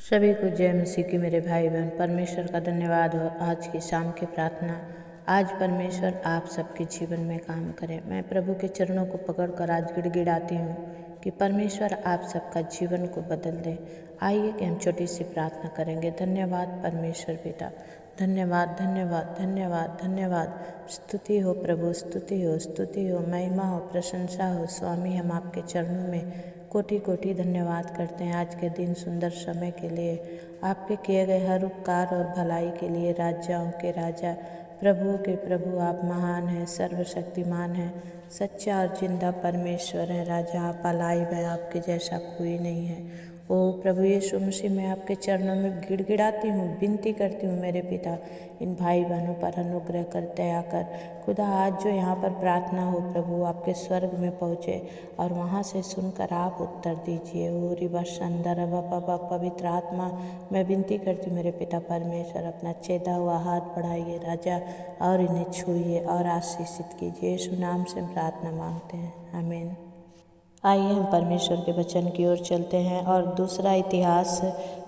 सभी को जय मसीह की मेरे भाई बहन। परमेश्वर का धन्यवाद हो आज की शाम की प्रार्थना। आज परमेश्वर आप सबके जीवन में काम करें। मैं प्रभु के चरणों को पकड़कर आज गिड़गिड़ाती हूँ कि परमेश्वर आप सबका जीवन को बदल दे। आइए कि हम छोटी सी प्रार्थना करेंगे। धन्यवाद परमेश्वर पिता, धन्यवाद धन्यवाद धन्यवाद धन्यवाद। स्तुति हो प्रभु, स्तुति हो, स्तुति हो, महिमा हो, प्रशंसा हो। स्वामी, हम आपके चरणों में कोटि कोटि धन्यवाद करते हैं आज के दिन सुंदर समय के लिए, आपके किए गए हर उपकार और भलाई के लिए। राजाओं के राजा, प्रभुओं के प्रभु, आप महान हैं, सर्वशक्तिमान हैं, सच्चा और जिंदा परमेश्वर हैं। राजा आप अलाइव हैं, आपके जैसा कोई नहीं है। ओ प्रभु यीशु मसीह, मैं आपके चरणों में गिड़गिड़ाती हूँ, विनती करती हूँ मेरे पिता, इन भाई बहनों पर अनुग्रह कर, दया कर। खुदा आज जो यहाँ पर प्रार्थना हो प्रभु, आपके स्वर्ग में पहुँचे और वहाँ से सुनकर आप उत्तर दीजिए। ओ रिबशंदर बाबा, पवित्र आत्मा, मैं विनती करती हूँ मेरे पिता परमेश्वर, अपना छेदा हुआ हाथ बढ़ाइए राजा और इन्हें छूइए और आशीषित कीजिए। यीशु नाम से प्रार्थना मांगते हैं, आमीन। आइए हम परमेश्वर के वचन की ओर चलते हैं और दूसरा इतिहास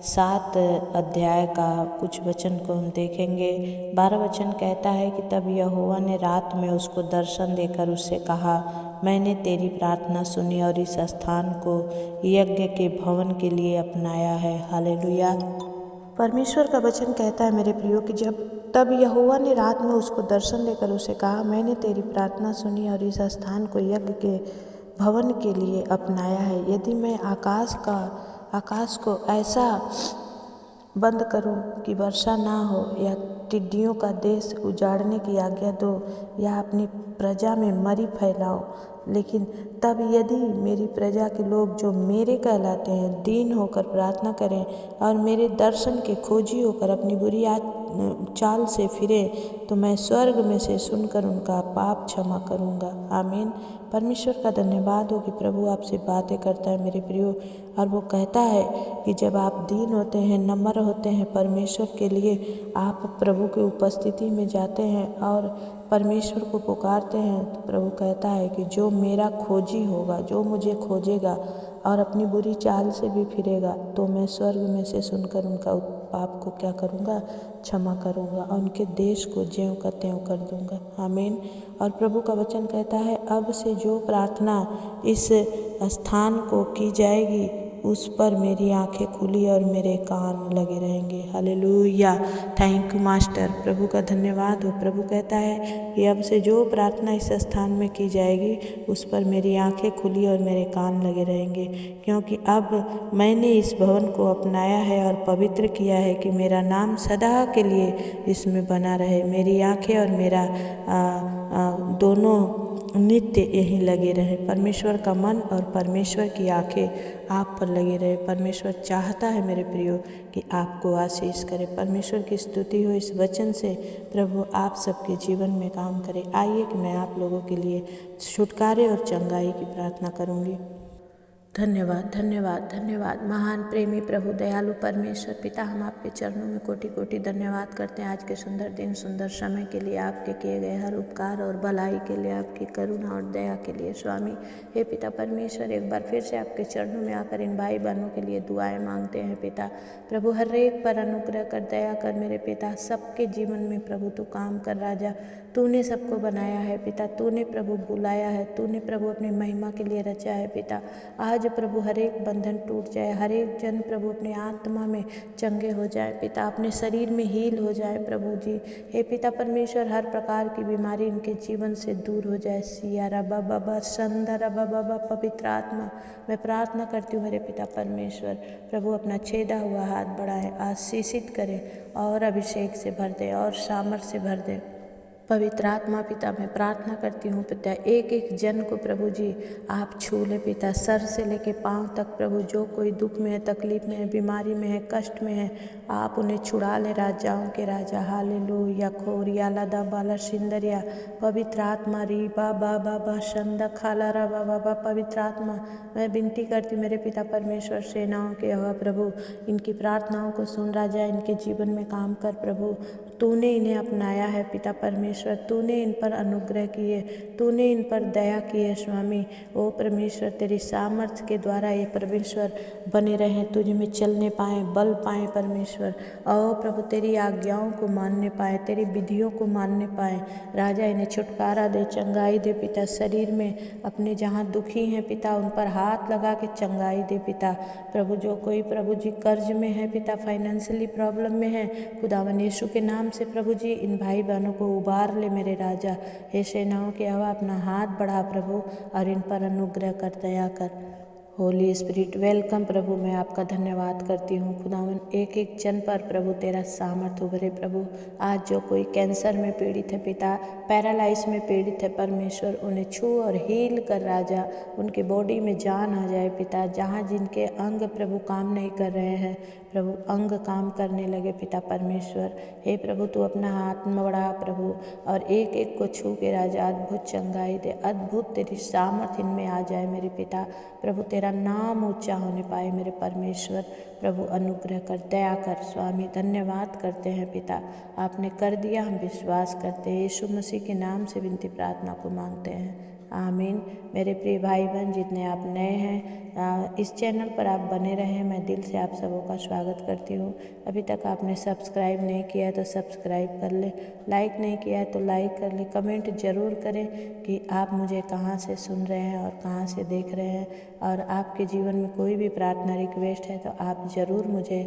7 अध्याय का कुछ वचन को हम देखेंगे। 12 वचन कहता है कि तब यहोवा ने रात में उसको दर्शन देकर उससे कहा, मैंने तेरी प्रार्थना सुनी और इस स्थान को यज्ञ के भवन के लिए अपनाया है। हालेलुया। परमेश्वर का वचन कहता है मेरे प्रियो कि तब यहोवा ने रात में उसको दर्शन देकर उसे कहा, मैंने तेरी प्रार्थना सुनी और इस स्थान को यज्ञ के भवन के लिए अपनाया है। यदि मैं आकाश को ऐसा बंद करूं कि वर्षा ना हो, या टिड्डियों का देश उजाड़ने की आज्ञा दो, या अपनी प्रजा में मरी फैलाओ, लेकिन तब यदि मेरी प्रजा के लोग जो मेरे कहलाते हैं दीन होकर प्रार्थना करें और मेरे दर्शन के खोजी होकर अपनी बुरी चाल से फिरे, तो मैं स्वर्ग में से सुनकर उनका पाप क्षमा करूंगा। आमीन। परमेश्वर का धन्यवाद हो कि प्रभु आपसे बातें करता है मेरे प्रियो, और वो कहता है कि जब आप दीन होते हैं, नम्र होते हैं परमेश्वर के लिए, आप प्रभु की उपस्थिति में जाते हैं और परमेश्वर को पुकारते हैं, तो प्रभु कहता है कि जो मेरा खोजी होगा, जो मुझे खोजेगा और अपनी बुरी चाल से भी फिरेगा, तो मैं स्वर्ग में से सुनकर उनका पाप को क्या करूँगा, क्षमा करूँगा और उनके देश को ज्यों का त्यों कर दूँगा। आमीन। और प्रभु का वचन कहता है, अब से जो प्रार्थना इस स्थान को की जाएगी उस पर मेरी आंखें खुली और मेरे कान लगे रहेंगे। हालेलुया। Thank you master. प्रभु का धन्यवाद हो। प्रभु कहता है कि अब से जो प्रार्थना इस स्थान में की जाएगी उस पर मेरी आंखें खुली और मेरे कान लगे रहेंगे, क्योंकि अब मैंने इस भवन को अपनाया है और पवित्र किया है कि मेरा नाम सदा के लिए इसमें बना रहे। मेरी आंखें और मेरा दोनों नित्य यहीं लगे रहे। परमेश्वर का मन और परमेश्वर की आंखें आप पर लगे रहे। परमेश्वर चाहता है मेरे प्रियो कि आपको आशीष करे। परमेश्वर की स्तुति हो इस वचन से, प्रभु आप सबके जीवन में काम करे। आइए कि मैं आप लोगों के लिए छुटकारे और चंगाई की प्रार्थना करूंगी। धन्यवाद धन्यवाद धन्यवाद। महान प्रेमी प्रभु दयालु परमेश्वर पिता, हम आपके चरणों में कोटि कोटि धन्यवाद करते हैं आज के सुंदर दिन सुंदर समय के लिए, आपके किए गए हर उपकार और भलाई के लिए, आपकी करुणा और दया के लिए। स्वामी हे पिता परमेश्वर, एक बार फिर से आपके चरणों में आकर इन भाई बहनों के लिए दुआएं मांगते हैं पिता। प्रभु हर एक पर अनुग्रह कर, दया कर मेरे पिता। सबके जीवन में प्रभु तू काम कर राजा। तूने सबको बनाया है पिता, तूने प्रभु बुलाया है, तूने प्रभु अपनी महिमा के लिए रचा है पिता। आज प्रभु हर एक बंधन टूट जाए, हर एक जन प्रभु अपने आत्मा में चंगे हो जाए पिता, अपने शरीर में हील हो जाए प्रभु जी। हे पिता परमेश्वर, हर प्रकार की बीमारी इनके जीवन से दूर हो जाए। सिया रबा बाबा संदर रबा बाबा, पवित्र आत्मा मैं प्रार्थना करती हूँ मेरे पिता परमेश्वर, प्रभु अपना छेदा हुआ हाथ बढ़ाए, आशीषित करें और अभिषेक से भर दे और सामर्थ्य से भर दे। पवित्र आत्मा पिता मैं प्रार्थना करती हूँ पिता, एक एक जन को प्रभु जी आप छू ले पिता, सर से लेके पांव तक प्रभु, जो कोई दुख में है, तकलीफ में है, बीमारी में है, कष्ट में है, आप उन्हें छुड़ा ले राजाओं के राजा। हालेलुया। खोरिया लदा बाला सिंदरिया, पवित्र आत्मा री बाबा बाबा शंदा खाला रा बाबा। पवित्र आत्मा मैं विनती करती हूँ मेरे पिता परमेश्वर, सेनाओं के यहोवा प्रभु, इनकी प्रार्थनाओं को सुन राजा, इनके जीवन में काम कर प्रभु। तूने इन्हें अपनाया है पिता परमेश्वर, तूने इन पर अनुग्रह किए, तूने इन पर दया की है स्वामी। ओ परमेश्वर, तेरी सामर्थ्य के द्वारा ये परमेश्वर बने रहें, तुझ में चलने पाएँ, बल पाएँ परमेश्वर। और प्रभु तेरी आज्ञाओं को मानने पाएँ, तेरी विधियों को मानने पाएँ। राजा इन्हें छुटकारा दे, चंगाई दे पिता। शरीर में अपने जहाँ दुखी हैं पिता, उन पर हाथ लगा के चंगाई दे पिता। प्रभु जो कोई प्रभु जी कर्ज में है पिता, फाइनेंशियली प्रॉब्लम में है, खुदावन यीशु के नाम से प्रभु जी इन भाई बहनों को उबार ले मेरे राजा। हे सेनाओं के हवा अपना हाथ बढ़ा प्रभु और इन पर अनुग्रह कर, दया कर। होली स्पिरिट वेलकम प्रभु, मैं आपका धन्यवाद करती हूँ खुदावन। एक एक जन पर प्रभु तेरा सामर्थ्य उभरे प्रभु। आज जो कोई कैंसर में पीड़ित है पिता, पैरालाइज में पीड़ित है परमेश्वर, उन्हें छू और हील कर राजा, उनके बॉडी में जान आ जाए पिता। जहाँ जिनके अंग प्रभु काम नहीं कर रहे हैं प्रभु, अंग काम करने लगे पिता परमेश्वर। हे प्रभु तू अपना हाथ बढ़ा प्रभु और एक एक को छू के राजा अद्भुत चंगाई दे, अद्भुत तेरी सामर्थ्य इनमें आ जाए मेरे पिता। प्रभु तेरा नाम ऊंचा होने पाए मेरे परमेश्वर। प्रभु अनुग्रह कर, दया कर स्वामी। धन्यवाद करते हैं पिता, आपने कर दिया, हम विश्वास करते हैं। यीशु मसीह के नाम से विनती प्रार्थना को मांगते हैं, आमीन। मेरे प्रिय भाई बहन जितने आप नए हैं इस चैनल पर आप बने रहें, मैं दिल से आप सबों का स्वागत करती हूँ। अभी तक आपने सब्सक्राइब नहीं किया है तो सब्सक्राइब कर ले, लाइक नहीं किया है तो लाइक कर ले, कमेंट ज़रूर करें कि आप मुझे कहाँ से सुन रहे हैं और कहाँ से देख रहे हैं। और आपके जीवन में कोई भी प्रार्थना रिक्वेस्ट है तो आप ज़रूर मुझे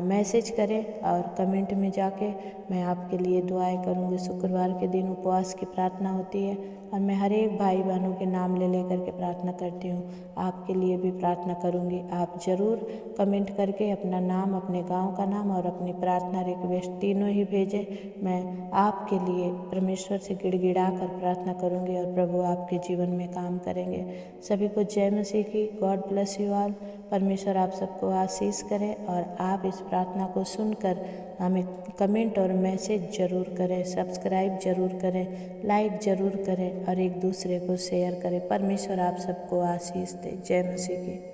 मैसेज करें और कमेंट में जाके मैं आपके लिए दुआएं करूँगी। शुक्रवार के दिन उपवास की प्रार्थना होती है और मैं हर एक भाई बहनों के नाम ले लेकर के प्रार्थना करती हूँ। आपके लिए भी प्रार्थना करूँगी। आप ज़रूर कमेंट करके अपना नाम, अपने गांव का नाम और अपनी प्रार्थना रिक्वेस्ट तीनों ही भेजें। मैं आपके लिए परमेश्वर से गिड़गिड़ा कर प्रार्थना करूँगी और प्रभु आपके जीवन में काम करेंगे। सभी को जय मसीह की। God bless you all. परमेश्वर आप सबको आशीष करें और आप इस प्रार्थना को सुनकर हमें कमेंट और मैसेज ज़रूर करें, सब्सक्राइब ज़रूर करें, लाइक ज़रूर करें और एक दूसरे को शेयर करें। परमेश्वर आप सबको आशीष दे। जय मसीह की।